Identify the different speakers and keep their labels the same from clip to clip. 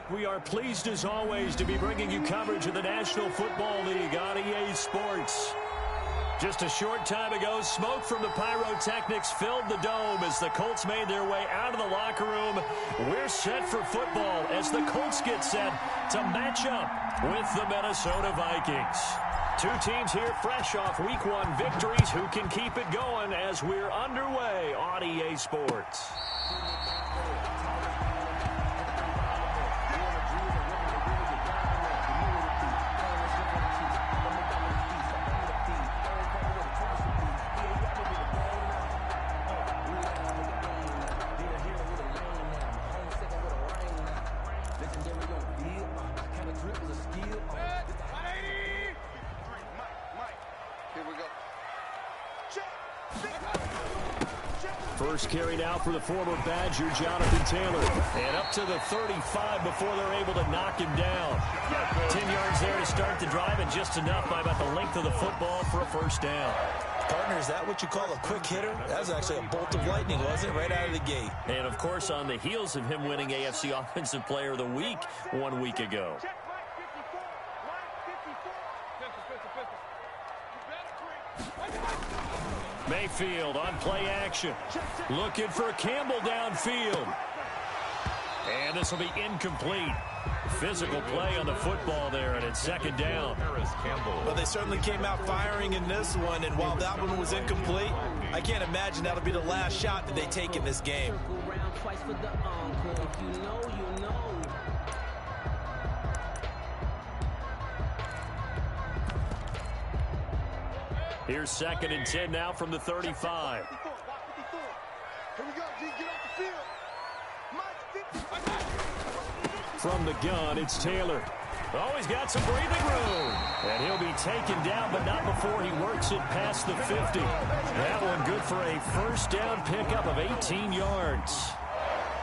Speaker 1: We are pleased as always to be bringing you coverage of the National Football League on EA Sports. Just a short time ago, smoke from the pyrotechnics filled the dome as the Colts made their way out of the locker room. We're set for football as the Colts get set to match up with the Minnesota Vikings. Two teams here fresh off Week 1 victories who can keep it going as we're underway on EA Sports. First carried out for the former Badger, Jonathan Taylor. And up to the 35 before they're able to knock him down. 10 yards there to start the drive, and just enough by about the length of the football for a first down.
Speaker 2: Partner, is that what you call a quick hitter? That was actually a bolt of lightning, wasn't it? Right out of the gate.
Speaker 1: And, of course, on the heels of him winning AFC Offensive Player of the Week 1 week ago. Mayfield on play action. Looking for Campbell downfield. And this will be incomplete. Physical play on the football there, and it's second down.
Speaker 2: Well, they certainly came out firing in this one, and while that one was incomplete, I can't imagine that'll be the last shot that they take in this game.
Speaker 1: Here's 2nd and 10 now from the 35. From the gun, it's Taylor. Oh, he's got some breathing room. And he'll be taken down, but not before he works it past the 50. That one good for a first down pickup of 18 yards.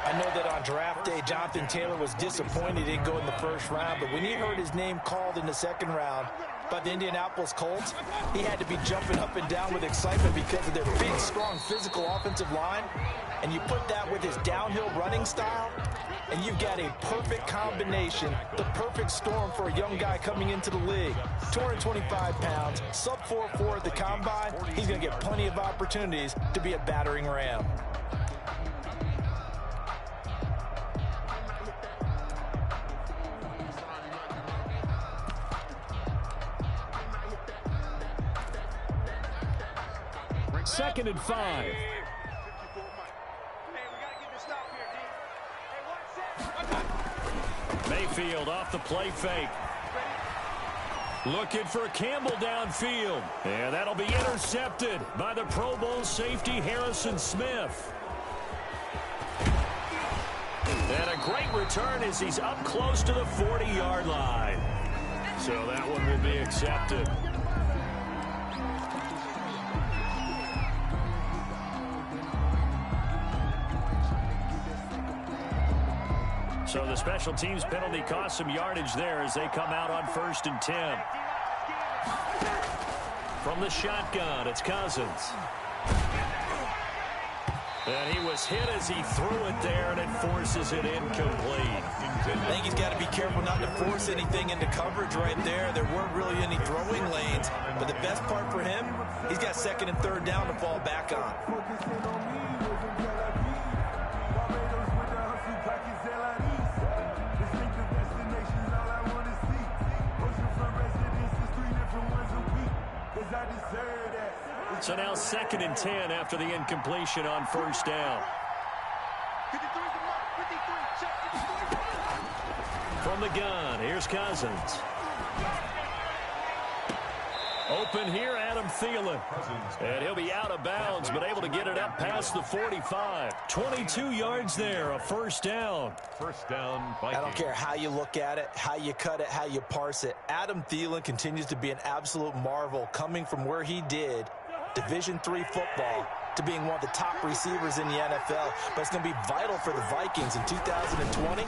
Speaker 2: I know that on draft day, Jonathan Taylor was disappointed he didn't go in the first round, but when he heard his name called in the second round by the Indianapolis Colts, he had to be jumping up and down with excitement because of their big, strong, physical offensive line. And you put that with his downhill running style, and you've got a perfect combination, the perfect storm for a young guy coming into the league. 225 pounds, sub 4.4 at the combine. He's going to get plenty of opportunities to be a battering ram.
Speaker 1: Second and 5. Mayfield off the play fake. Looking for Campbell downfield. And that'll be intercepted by the Pro Bowl safety Harrison Smith. And a great return as he's up close to the 40-yard line. So that one will be accepted. So the special teams penalty cost some yardage there as they come out on 1st and 10. From the shotgun, it's Cousins. And he was hit as he threw it there, and it forces it incomplete.
Speaker 2: I think he's got to be careful not to force anything into coverage right there. There weren't really any throwing lanes, but the best part for him, he's got 2nd and 3rd down to fall back on.
Speaker 1: So now 2nd and 10 after the incompletion on 1st down. From the gun, here's Cousins. Open here, Adam Thielen. And he'll be out of bounds, but able to get it up past the 45. 22 yards there, a first down.
Speaker 3: First down, Vikings.
Speaker 2: I don't care how you look at it, how you cut it, how you parse it. Adam Thielen continues to be an absolute marvel coming from where he did Division III football to being one of the top receivers in the NFL. But it's going to be vital for the Vikings in 2020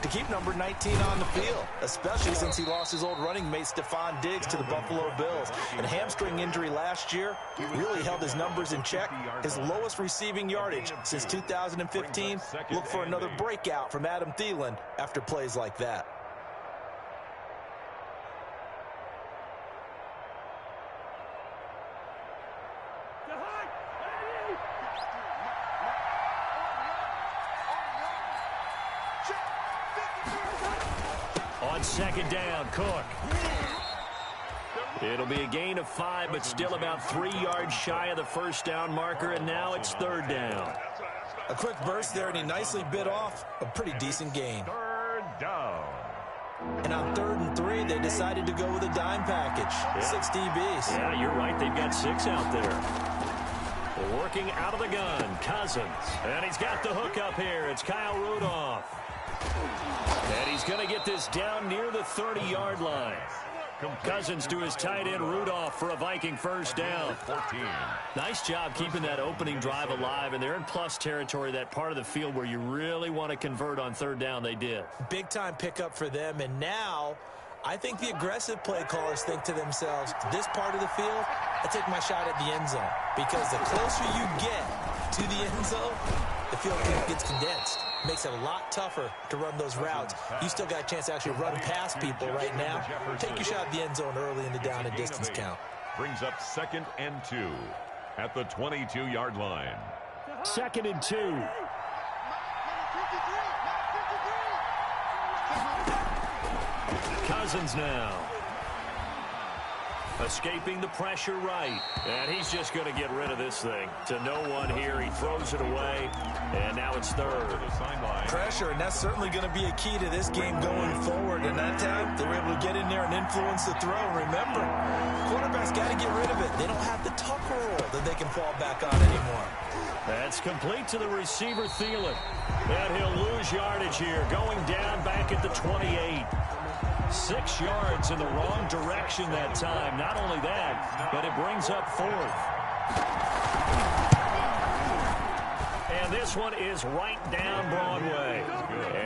Speaker 2: to keep number 19 on the field, especially since he lost his old running mate Stephon Diggs to the Buffalo Bills. And a hamstring injury last year really held his numbers in check. His lowest receiving yardage since 2015. Look for another breakout from Adam Thielen after plays like that.
Speaker 1: On second down, Cook. It'll be a gain of 5, but still about 3 yards shy of the first down marker, and now it's third down.
Speaker 2: A quick burst there, and he nicely bit off a pretty decent gain.
Speaker 3: Third down.
Speaker 2: And on 3rd and 3, they decided to go with a dime package. Yeah. 6 DBs.
Speaker 1: Yeah, you're right. They've got 6 out there. Working out of the gun, Cousins. And he's got the hook up here. It's Kyle Rudolph. And he's going to get this down near the 30-yard line. Cousins to his tight end Rudolph for a Viking first down.
Speaker 3: 14.
Speaker 1: Nice job keeping that opening drive alive, and they're in plus territory, that part of the field where you really want to convert on third down. They did.
Speaker 2: Big-time pickup for them, and now I think the aggressive play callers think to themselves, this part of the field, I take my shot at the end zone, because the closer you get to the end zone, the field gets condensed. Makes it a lot tougher to run those routes. You still got a chance to actually run past people right now. Take your shot at the end zone early in the down and distance count.
Speaker 3: Brings up 2nd and 2 at the 22-yard line.
Speaker 1: 2nd and 2. Cousins now. Escaping the pressure right. And he's just going to get rid of this thing. To no one here. He throws it away. And now it's third.
Speaker 2: Pressure, and that's certainly going to be a key to this game going forward. And that time, they were able to get in there and influence the throw. Remember, quarterbacks got to get rid of it. They don't have the Tucker roll that they can fall back on anymore.
Speaker 1: That's complete to the receiver, Thielen. And he'll lose yardage here. Going down back at the 28. 6 yards in the wrong direction that time. Not only that, but it brings up 4th. And this one is right down Broadway.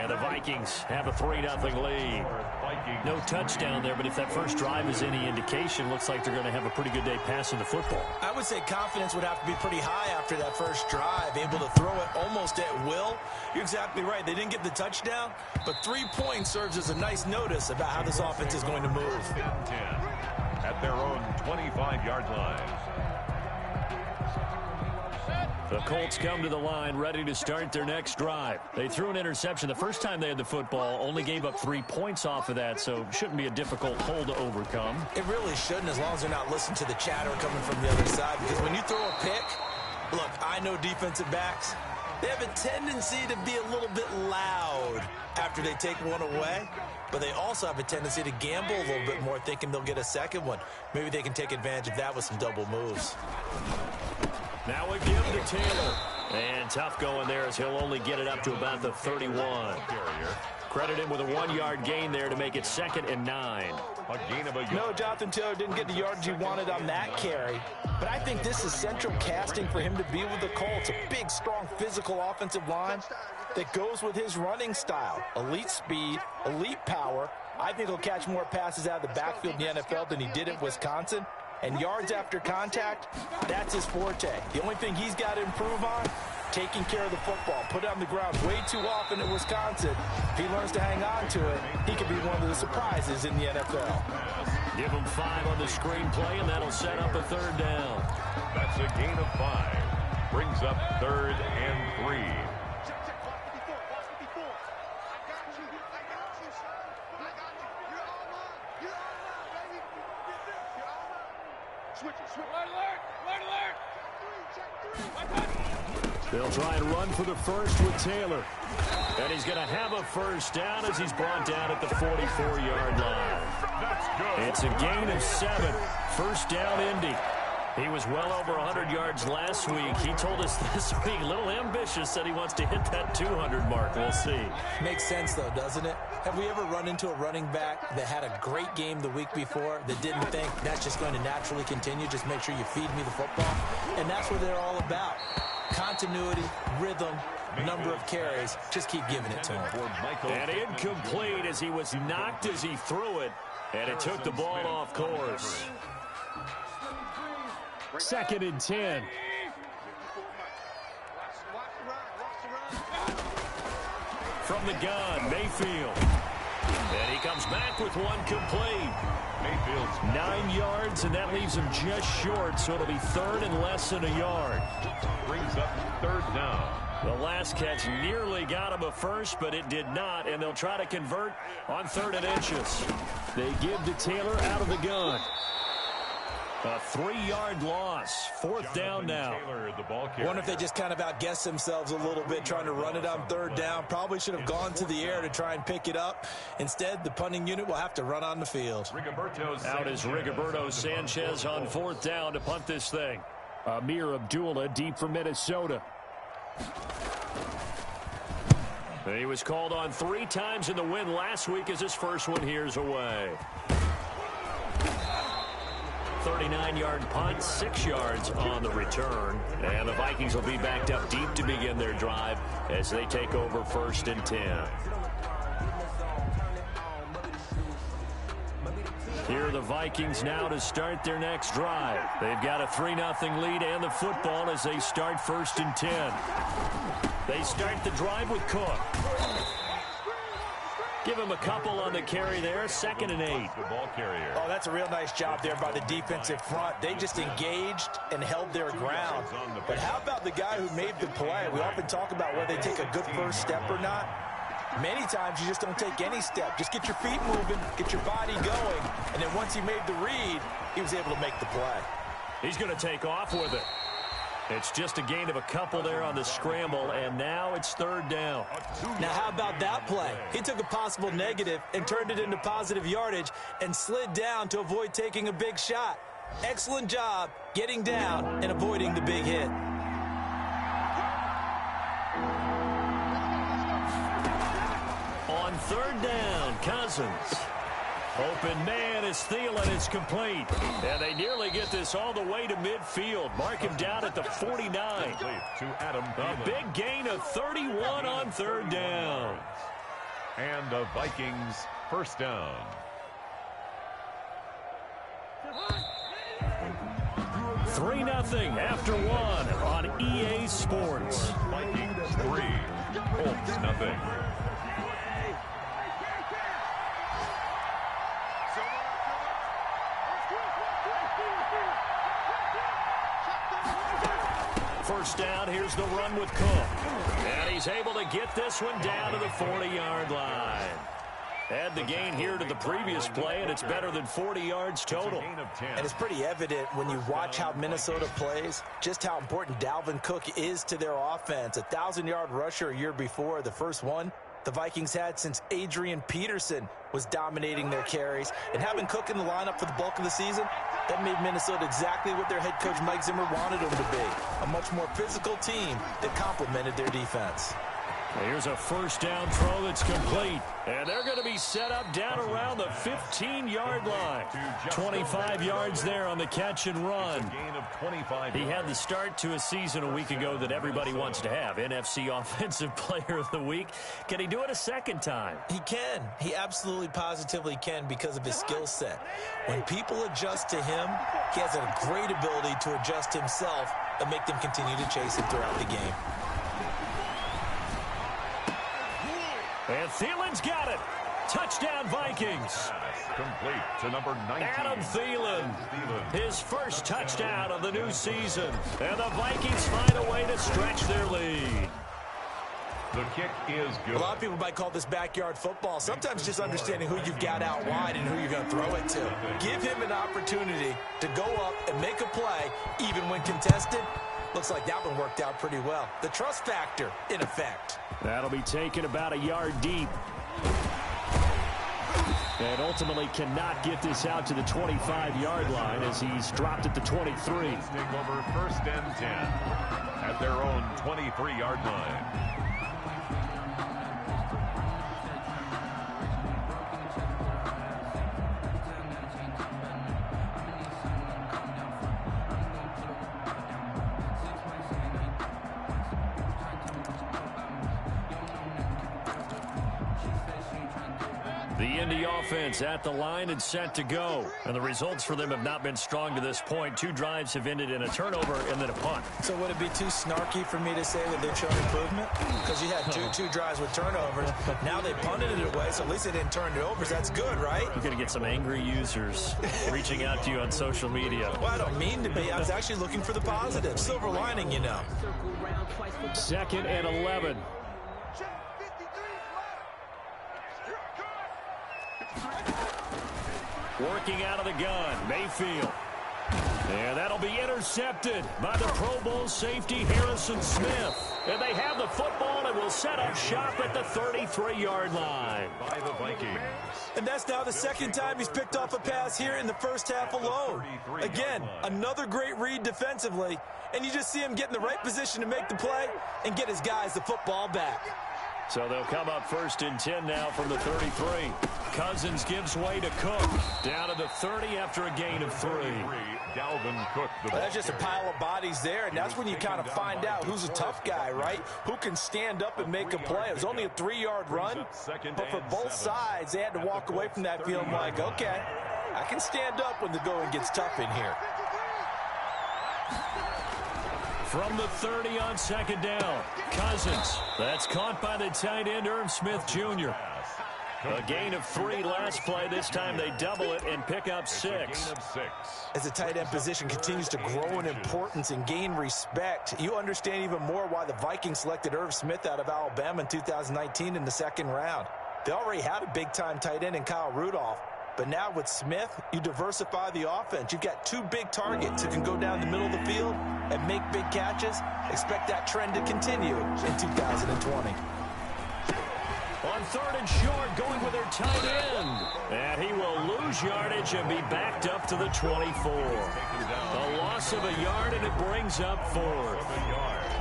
Speaker 1: And the Vikings have a 3-0 lead. No touchdown there, but if that first drive is any indication, looks like they're going to have a pretty good day passing the football.
Speaker 2: I would say confidence would have to be pretty high after that first drive, able to throw it almost at will. You're exactly right. They didn't get the touchdown, but 3 points serves as a nice notice about how this offense is going to move.
Speaker 3: 10 at their own 25-yard line.
Speaker 1: The Colts come to the line ready to start their next drive. They threw an interception the first time they had the football, only gave up 3 points off of that, so shouldn't be a difficult hole to overcome.
Speaker 2: It really shouldn't, as long as they're not listening to the chatter coming from the other side, because when you throw a pick, look, I know defensive backs, they have a tendency to be a little bit loud after they take one away, but they also have a tendency to gamble a little bit more, thinking they'll get a second one. Maybe they can take advantage of that with some double moves.
Speaker 1: Now we give to Taylor. And tough going there as he'll only get it up to about the 31. Credit him with a 1-yard gain there to make it 2nd and 9.
Speaker 2: No, Jonathan Taylor didn't get the yardage he wanted on that carry. But I think this is central casting for him to be with the Colts. A big, strong, physical offensive line that goes with his running style. Elite speed, elite power. I think he'll catch more passes out of the backfield in the NFL than he did at Wisconsin. And yards after contact, that's his forte. The only thing he's got to improve on, taking care of the football. Put it on the ground way too often at Wisconsin. If he learns to hang on to it, he could be one of the surprises in the NFL.
Speaker 1: Give him 5 on the screenplay, and that'll set up a 3rd down.
Speaker 3: That's a gain of 5. Brings up 3rd and 3.
Speaker 1: They'll try and run for the first with Taylor. And he's going to have a first down as he's brought down at the 44-yard line. It's a gain of 7. First down, Indy. He was well over 100 yards last week. He told us this week, a little ambitious, said he wants to hit that 200 mark. We'll see.
Speaker 2: Makes sense, though, doesn't it? Have we ever run into a running back that had a great game the week before that didn't think that's just going to naturally continue? Just make sure you feed me the football. And that's what they're all about. Continuity, rhythm, number of carries. Just keep giving it to him.
Speaker 1: And incomplete as he was knocked as he threw it. And it took the ball off course.
Speaker 4: 2nd and 10.
Speaker 1: From the gun, Mayfield. And he comes back with one complete.
Speaker 3: Mayfield's
Speaker 1: 9 yards, and that leaves him just short, so it'll be 3rd and less than a yard.
Speaker 3: brings up 3rd down.
Speaker 1: The last catch nearly got him a first, but it did not, and they'll try to convert on 3rd and inches. They give to Taylor out of the gun. A 3-yard loss. 4th down now.
Speaker 2: I wonder if they just kind of outguessed themselves a little bit trying to run it on 3rd down. Probably should have gone to the air to try and pick it up. Instead, the punting unit will have to run on the field.
Speaker 1: Out is Rigoberto Sanchez on 4th down to punt this thing.
Speaker 4: Amir Abdullah deep for Minnesota.
Speaker 1: He was called on 3 times in the win last week as his first one here's away. 39-yard punt, 6 yards on the return. And the Vikings will be backed up deep to begin their drive as they take over 1st and 10. Here are the Vikings now to start their next drive. They've got a 3-0 lead and the football as they start 1st and 10. They start the drive with Cook. Give him a couple on the carry there. 2nd and 8.
Speaker 2: Oh, that's a real nice job there by the defensive front. They just engaged and held their ground. But how about the guy who made the play? We often talk about whether they take a good first step or not. Many times you just don't take any step. Just get your feet moving, get your body going, and then once he made the read, he was able to make the play.
Speaker 1: He's going to take off with it. It's just a gain of a couple there on the scramble, and now it's 3rd down.
Speaker 2: Now, how about that play? He took a possible negative and turned it into positive yardage and slid down to avoid taking a big shot. Excellent job getting down and avoiding the big hit.
Speaker 1: On 3rd down, Cousins. Open man is Thielen. It's complete. And they nearly get this all the way to midfield. Mark him down at the 49.
Speaker 3: To Adam
Speaker 1: A big gain of 31 on 3rd down.
Speaker 3: And the Vikings 1st down.
Speaker 1: Three 0 after 1 on EA Sports.
Speaker 3: Vikings 3, Colts 0.
Speaker 1: First down, here's the run with Cook. And he's able to get this one down to the 40-yard line. Add the gain here to the previous play, and it's better than 40 yards total.
Speaker 2: And it's pretty evident when you watch how Minnesota plays, just how important Dalvin Cook is to their offense. A 1,000-yard rusher a year before, the first one the Vikings had since Adrian Peterson was dominating their carries. And having Cook in the lineup for the bulk of the season, that made Minnesota exactly what their head coach Mike Zimmer wanted them to be. A much more physical team that complemented their defense.
Speaker 1: Here's a first down throw that's complete. And they're going to be set up down around the 15-yard line. 25 yards there on the catch and run. He had the start to a season a week ago that everybody wants to have. NFC Offensive Player of the Week. Can he do it a second time?
Speaker 2: He can. He absolutely positively can because of his skill set. When people adjust to him, he has a great ability to adjust himself and make them continue to chase him throughout the game.
Speaker 1: And Thielen's got it. Touchdown, Vikings.
Speaker 3: Complete to number 19.
Speaker 1: Adam Thielen. His first touchdown of the new season. And the Vikings find a way to stretch their lead.
Speaker 3: The kick is good.
Speaker 2: A lot of people might call this backyard football. Sometimes just understanding who you've got out wide and who you're going to throw it to. Give him an opportunity to go up and make a play, even when contested. Looks like that one worked out pretty well. The trust factor in effect.
Speaker 4: That'll be taken about a yard deep. And ultimately cannot get this out to the 25-yard line as he's dropped at the 23.
Speaker 3: Take over 1st and 10 at their own 23-yard line.
Speaker 1: The Indy offense at the line and set to go. And the results for them have not been strong to this point. 2 drives have ended in a turnover and then a punt.
Speaker 2: So would it be too snarky for me to say that they've shown improvement? Because you had two drives with turnovers. Now they punted it away, so at least they didn't turn it over. So that's good, right?
Speaker 1: You're going to get some angry users reaching out to you on social media.
Speaker 2: Well, I don't mean to be. I was actually looking for the positive. Silver lining, you know.
Speaker 4: 2nd and 11.
Speaker 1: Working out of the gun, Mayfield. And that'll be intercepted by the Pro Bowl safety Harrison Smith. And they have the football and will set up shop at the 33-yard line.
Speaker 3: By the Vikings.
Speaker 2: And that's now the 2nd time he's picked off a pass here in the first half alone. Again, another great read defensively. And you just see him get in the right position to make the play and get his guys the football back.
Speaker 1: So they'll come up 1st and 10 now from the 33. Cousins gives way to Cook. Down to the 30 after a gain of 3.
Speaker 3: Dalvin Cook.
Speaker 2: Well, that's just a pile of bodies there, and that's when you kind of find out who's a tough guy, right? Who can stand up and make a play. It was only a 3-yard run, but for both sides, they had to walk away from that feeling like, okay, I can stand up when the going gets tough in here.
Speaker 1: From the 30 on 2nd down, Cousins. That's caught by the tight end, Irv Smith Jr. A gain of 3 last play. This time they double it and pick up 6.
Speaker 2: As the tight end position continues to grow in importance and gain respect, you understand even more why the Vikings selected Irv Smith out of Alabama in 2019 in the 2nd round. They already had a big-time tight end in Kyle Rudolph. But now with Smith, you diversify the offense. You've got 2 big targets who can go down the middle of the field and make big catches. Expect that trend to continue in 2020.
Speaker 1: On 3rd and short, going with their tight end. And he will lose yardage and be backed up to the 24. A loss of a yard, and it brings up 4th.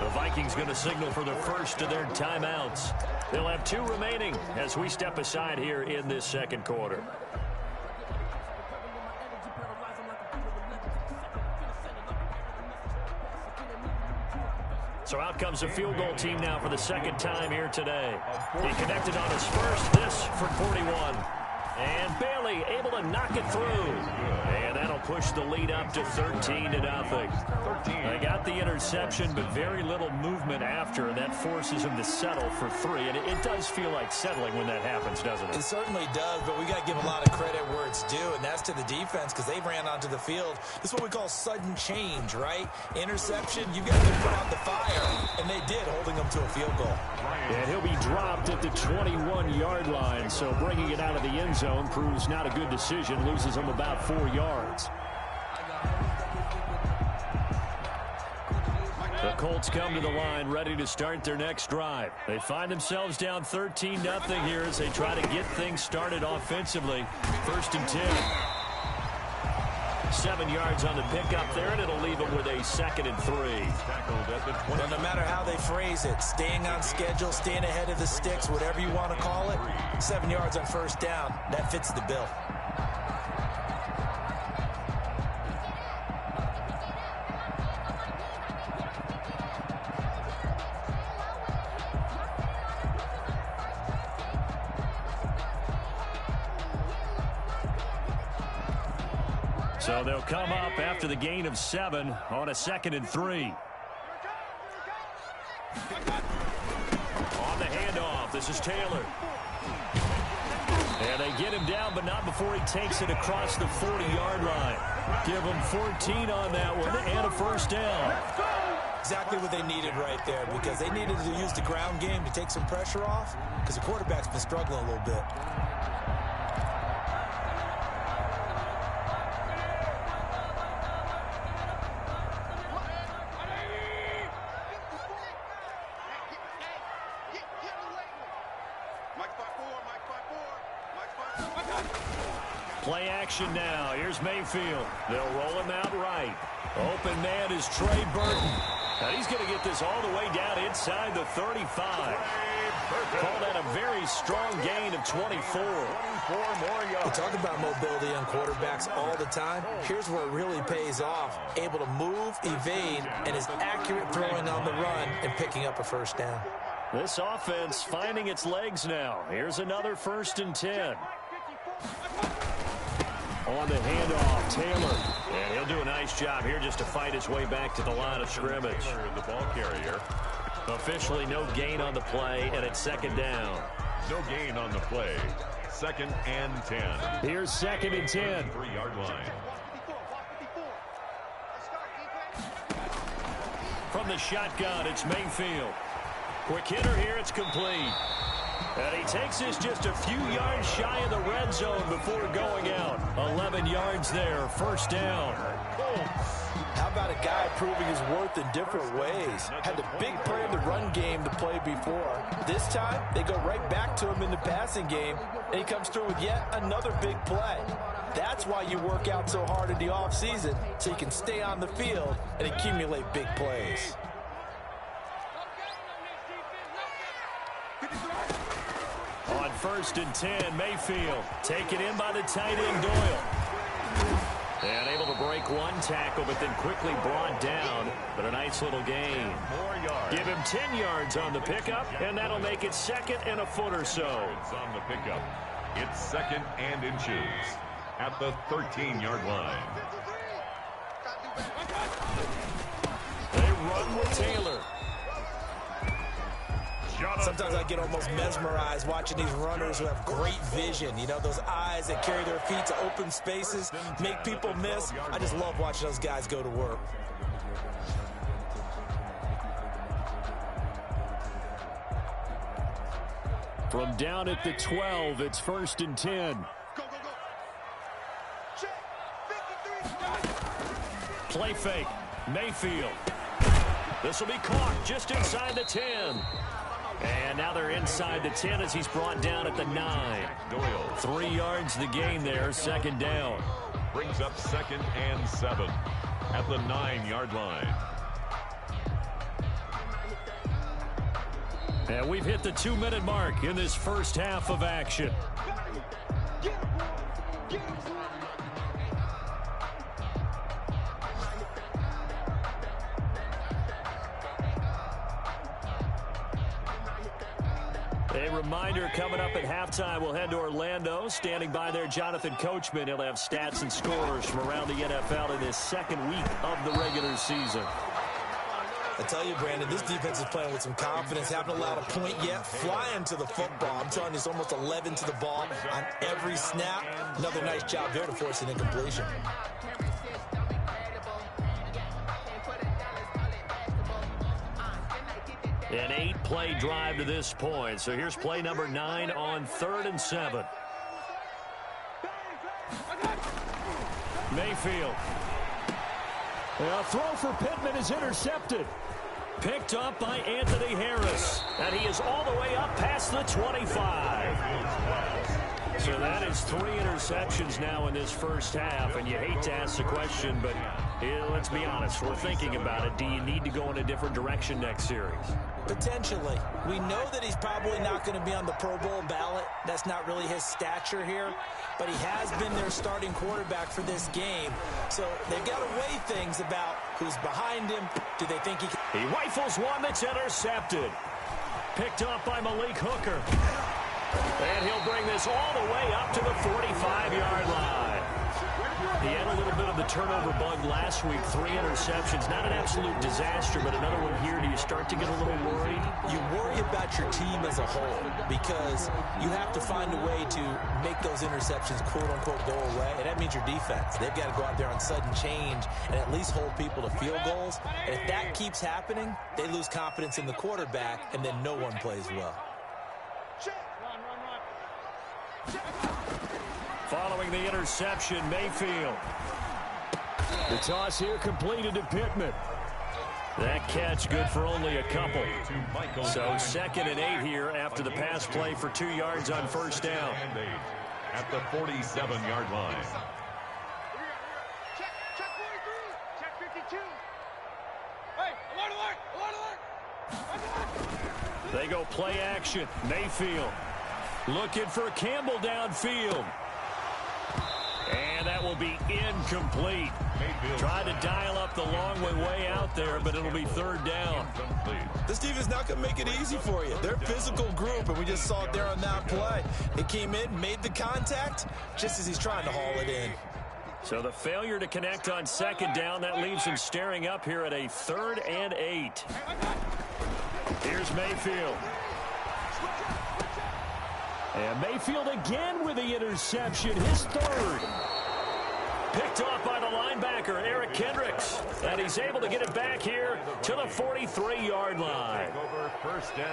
Speaker 1: The Vikings going to signal for the first of their timeouts. They'll have 2 remaining as we step aside here in this 2nd quarter. So out comes a field goal team now for the 2nd time here today. He connected on his first, this from 41. And Bailey able to knock it through. And that'll push the lead up to 13-0. They got the interception, but very little movement after, and that forces him to settle for 3. And it does feel like settling when that happens, doesn't it?
Speaker 2: It certainly does, but we got to give a lot of credit where it's due, and that's to the defense because they ran onto the field. This is what we call sudden change, right? Interception, you got to put out the fire, and they did, holding them to a field goal.
Speaker 4: And he'll be dropped at the 21-yard line, so bringing it out of the end zone proves not a good decision, loses him about 4 yards.
Speaker 1: The Colts come to the line ready to start their next drive. They find themselves down 13-0 here as they try to get things started offensively. 1st and 10. 7 yards on the pickup there, and it'll leave them with a 2nd and 3.
Speaker 2: Well, no matter how they phrase it, staying on schedule, staying ahead of the sticks, whatever you want to call it, 7 yards on 1st down, that fits the bill.
Speaker 1: So they'll come up after the gain of 7 on a 2nd and 3. On the handoff, this is Taylor. And they get him down, but not before he takes it across the 40-yard line. Give him 14 on that one and a 1st down.
Speaker 2: Exactly what they needed right there, because they needed to use the ground game to take some pressure off, because the quarterback's been struggling a little bit.
Speaker 1: Play action now. Here's Mayfield. They'll roll him out right. Open man is Trey Burton. Now he's going to get this all the way down inside the 35. Call that a very strong gain of 24. 24 more yards.
Speaker 2: We talk about mobility on quarterbacks all the time. Here's where it really pays off. Able to move, evade, and is accurate throwing on the run and picking up a 1st down.
Speaker 1: This offense finding its legs now. Here's another 1st and 10.
Speaker 4: On the handoff, Taylor.
Speaker 1: And he'll do a nice job here just to fight his way back to the line of scrimmage.
Speaker 3: The ball carrier.
Speaker 1: Officially no gain on the play, and it's second down.
Speaker 3: No gain on the play. 2nd and 10.
Speaker 4: Here's 2nd and 10.
Speaker 3: 3-yard line.
Speaker 1: From the shotgun, it's Mayfield. Quick hitter here, it's complete. And he takes this just a few yards shy of the red zone before going out. 11 yards there, first down.
Speaker 2: How about a guy proving his worth in different ways? Had the big play in the run game to play before. This time, they go right back to him in the passing game, and he comes through with yet another big play. That's why you work out so hard in the offseason, so you can stay on the field and accumulate big plays.
Speaker 1: On 1st and 10, Mayfield taken in by the tight end Doyle. And able to break one tackle, but then quickly brought down. But a nice little gain.
Speaker 3: More yards.
Speaker 1: Give him 10 yards on the pickup, and that'll make it 2nd and a foot or so.
Speaker 3: It's on the pickup. It's 2nd and inches at the 13-yard line.
Speaker 1: They run with Taylor.
Speaker 2: Sometimes I get almost mesmerized watching these runners who have great vision. You know, those eyes that carry their feet to open spaces, make people miss. I just love watching those guys go to work.
Speaker 4: From down at the 12, it's 1st and 10.
Speaker 1: Play fake. Mayfield. This will be caught just inside the 10. And now they're inside the 10 as he's brought down at the 9.
Speaker 3: Doyle.
Speaker 1: 3 yards the gain there, 2nd down.
Speaker 3: Brings up 2nd and 7 at the 9-yard line.
Speaker 1: And we've hit the 2-minute mark in this first half of action. A reminder, coming up at halftime, we'll head to Orlando. Standing by there, Jonathan Coachman. He'll have stats and scores from around the NFL in this 2nd week of the regular season.
Speaker 2: I tell you, Brandon, this defense is playing with some confidence. Haven't allowed a point yet. Flying to the football. I'm telling you, it's almost 11 to the ball on every snap. Another nice job there to force an incompletion.
Speaker 1: An 8-play drive to this point. So here's play number 9 on 3rd and 7. Mayfield.
Speaker 4: A throw for Pittman is intercepted.
Speaker 1: Picked up by Anthony Harris. And he is all the way up past the 25. So that is 3 interceptions now in this first half. And you hate to ask the question, but let's be honest. We're thinking about it. Do you need to go in a different direction next series?
Speaker 2: Potentially. We know that he's probably not going to be on the Pro Bowl ballot. That's not really his stature here. But he has been their starting quarterback for this game. So they've got to weigh things about who's behind him. Do they think he can?
Speaker 1: He rifles one that's intercepted. Picked up by Malik Hooker. And he'll bring this all the way up to the 45-yard line. He had a little bit of the turnover bug last week. 3 interceptions. Not an absolute disaster, but another one here. Do you start to get a little worried?
Speaker 2: You worry about your team as a whole because you have to find a way to make those interceptions, quote-unquote, go away. And that means your defense. They've got to go out there on sudden change and at least hold people to field goals. And if that keeps happening, they lose confidence in the quarterback, and then no one plays well.
Speaker 1: Following the interception, Mayfield.
Speaker 4: The toss here completed to Pittman.
Speaker 1: That catch good for only a couple. So 2nd and 8 here after the pass play for 2 yards on first down.
Speaker 3: At the 47-yard line.
Speaker 5: Check 43. Check 52. Hey, alert.
Speaker 1: They go play action. Mayfield looking for Campbell downfield. And And that will be incomplete. Tried to dial up the long way out there, but it'll be third down.
Speaker 2: This defense not going to make it easy for you. They're a physical group, and we just saw it there on that play. It came in, made the contact, just as he's trying to haul it in.
Speaker 1: So the failure to connect on second down, that leaves him staring up here at a 3rd and 8. Here's Mayfield. And Mayfield again with the interception, his 3rd. Picked off by the linebacker, Eric Kendricks. And he's able to get it back here to the 43-yard line.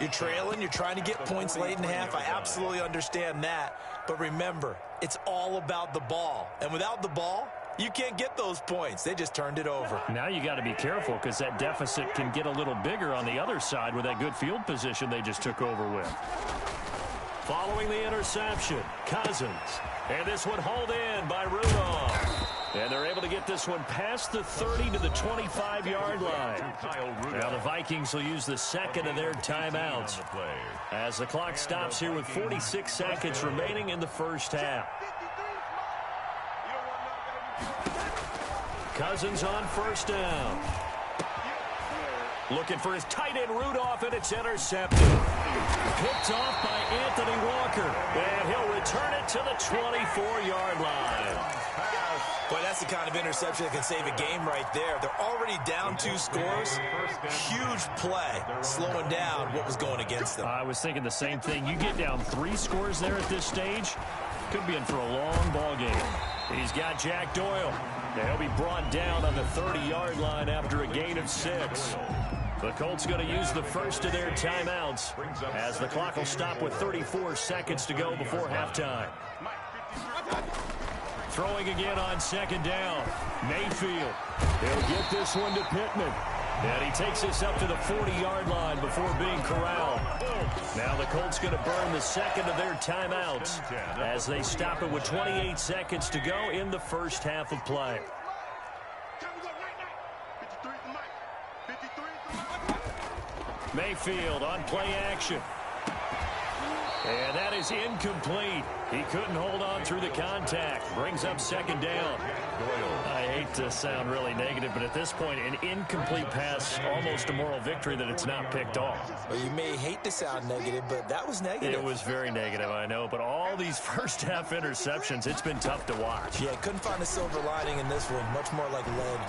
Speaker 2: You're trailing. You're trying to get points late in half. I absolutely understand that. But remember, it's all about the ball. And without the ball, you can't get those points. They just turned it over.
Speaker 4: Now you got to be careful because that deficit can get a little bigger on the other side with that good field position they just took over with.
Speaker 1: Following the interception, Cousins. And this one hauled in by Rudolph. And they're able to get this one past the 30 to the 25-yard line. Now the Vikings will use the second of their timeouts as the clock stops here with 46 seconds remaining in the first half. Cousins on first down. Looking for his tight end Rudolph, and it's intercepted. Picked off by Anthony Walker. And he'll return it to the 24-yard line.
Speaker 2: Boy, that's the kind of interception that can save a game right there. They're already down 2 scores. Huge play, slowing down what was going against them.
Speaker 4: I was thinking the same thing. You get down 3 scores there at this stage, could be in for a long ball game.
Speaker 1: He's got Jack Doyle. He'll be brought down on the 30-yard line after a gain of 6. The Colts going to use the first of their timeouts as the clock will stop with 34 seconds to go before halftime. Throwing again on second down. Mayfield. He'll get this one to Pittman. And he takes this up to the 40-yard line before being corralled. Now the Colts going to burn the second of their timeouts as they stop it with 28 seconds to go in the first half of play. Mayfield on play action. And that is incomplete. He couldn't hold on through the contact. Brings up second down. I hate to sound really negative, but at this point, an incomplete pass, almost a moral victory that it's not picked off.
Speaker 2: Well, you may hate to sound negative, but that was negative.
Speaker 1: It was very negative, I know. But all these first-half interceptions, it's been tough to watch.
Speaker 2: Yeah, couldn't find a silver lining in this one. Much more like lead.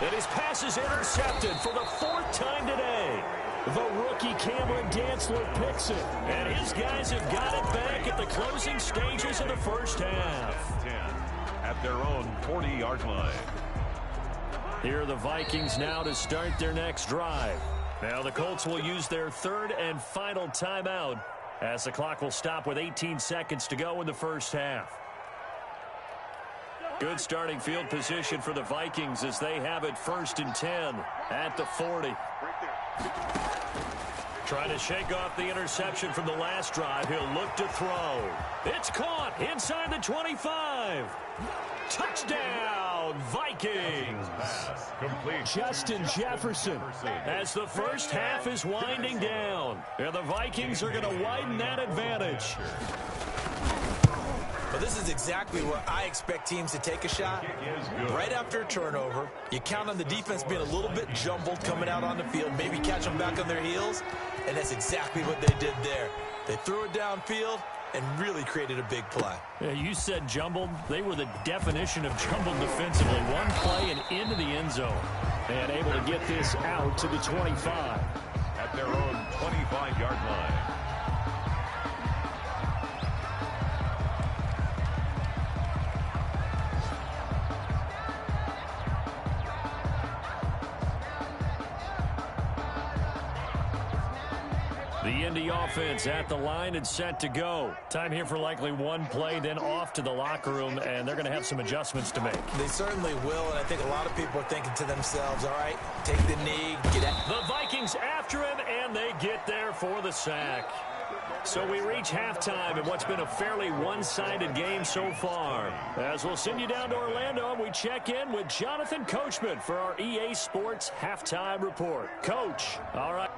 Speaker 1: And his pass is intercepted for the 4th time today. The rookie Cameron Dantzler picks it. And his guys have got it back at the closing stages of the first half.
Speaker 3: 10 at their own 40-yard line.
Speaker 1: Here are the Vikings now to start their next drive. Now the Colts will use their 3rd and final timeout as the clock will stop with 18 seconds to go in the first half. Good starting field position for the Vikings as they have it 1st and 10 at the 40. Trying to shake off the interception from the last drive. He'll look to throw. It's caught inside the 25. Touchdown, Vikings.
Speaker 3: Complete.
Speaker 1: Justin Jefferson as the first half is winding down. And the Vikings are going to widen that advantage.
Speaker 2: But this is exactly where I expect teams to take a shot. Right after a turnover, you count on the defense being a little bit jumbled coming out on the field, maybe catch them back on their heels, and that's exactly what they did there. They threw it downfield and really created a big play.
Speaker 4: Yeah, you said jumbled. They were the definition of jumbled defensively. One play and into the end zone. And able to get this out to the 25.
Speaker 3: At their own 25-yard line.
Speaker 1: The Indy offense at the line and set to go. Time here for likely one play, then off to the locker room, and they're going to have some adjustments to make.
Speaker 2: They certainly will, and I think a lot of people are thinking to themselves, all right, take the knee, get out.
Speaker 1: The Vikings after him, and they get there for the sack. So we reach halftime in what's been a fairly one-sided game so far. As we'll send you down to Orlando, we check in with Jonathan Coachman for our EA Sports Halftime Report. Coach, all right.